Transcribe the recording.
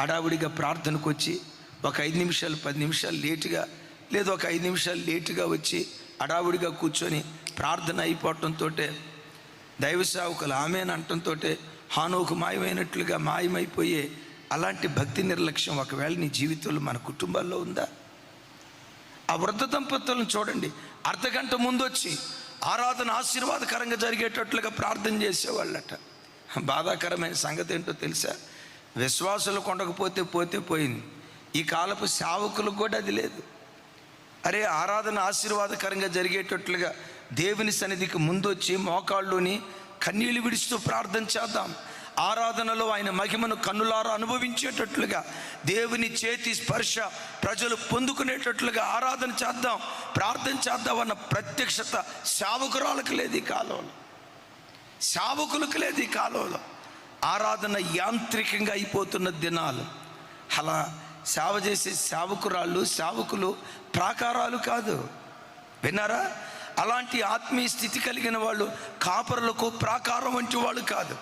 హడావుడిగా ప్రార్థనకు వచ్చి ఒక 5 నిమిషాలు 10 నిమిషాలు లేటుగా, లేదా ఒక 5 నిమిషాలు లేటుగా వచ్చి హడావుడిగా కూర్చొని ప్రార్థన అయిపోవటంతో దైవ సేవకులు ఆమెను అంటంతో హానోకు మాయమైనట్లుగా మాయమైపోయే అలాంటి భక్తి నిర్లక్ష్యం ఒకవేళ నీ జీవితంలో మన కుటుంబాల్లో ఉందా? ఆ వృద్ధ దంపతులను చూడండి, అర్ధగంట ముందు వచ్చి ఆరాధన ఆశీర్వాదకరంగా జరిగేటట్లుగా ప్రార్థన చేసేవాళ్ళట. బాధాకరమైన సంగతి ఏంటో తెలుసా? విశ్వాసులు కొండకపోతే పోయింది, ఈ కాలపు సేవకులకు కూడా అది లేదు. అరే, ఆరాధన ఆశీర్వాదకరంగా జరిగేటట్లుగా దేవుని సన్నిధికి ముందు వచ్చి మోకాళ్ళుని కన్నీళ్ళు విడుస్తూ ప్రార్థన చేద్దాం. ఆరాధనలో ఆయన మహిమను కన్నులారా అనుభవించేటట్లుగా, దేవుని చేతి స్పర్శ ప్రజలు పొందుకునేటట్లుగా ఆరాధన చేద్దాం, ప్రార్థన చేద్దాం అన్న ప్రత్యక్షత సేవకురాలకు లేదు ఈ కాలంలో, సేవకులకు లేదు ఈ కాలంలో. ఆరాధన యాంత్రికంగా అయిపోతున్న దినాలు. అలా సేవ చేసే సేవకులు ప్రాకారాలు కాదు, విన్నారా? అలాంటి ఆత్మీయ స్థితి కలిగిన వాళ్ళు కాపరులకు ప్రాకారం వంటి వాళ్ళు కాదు.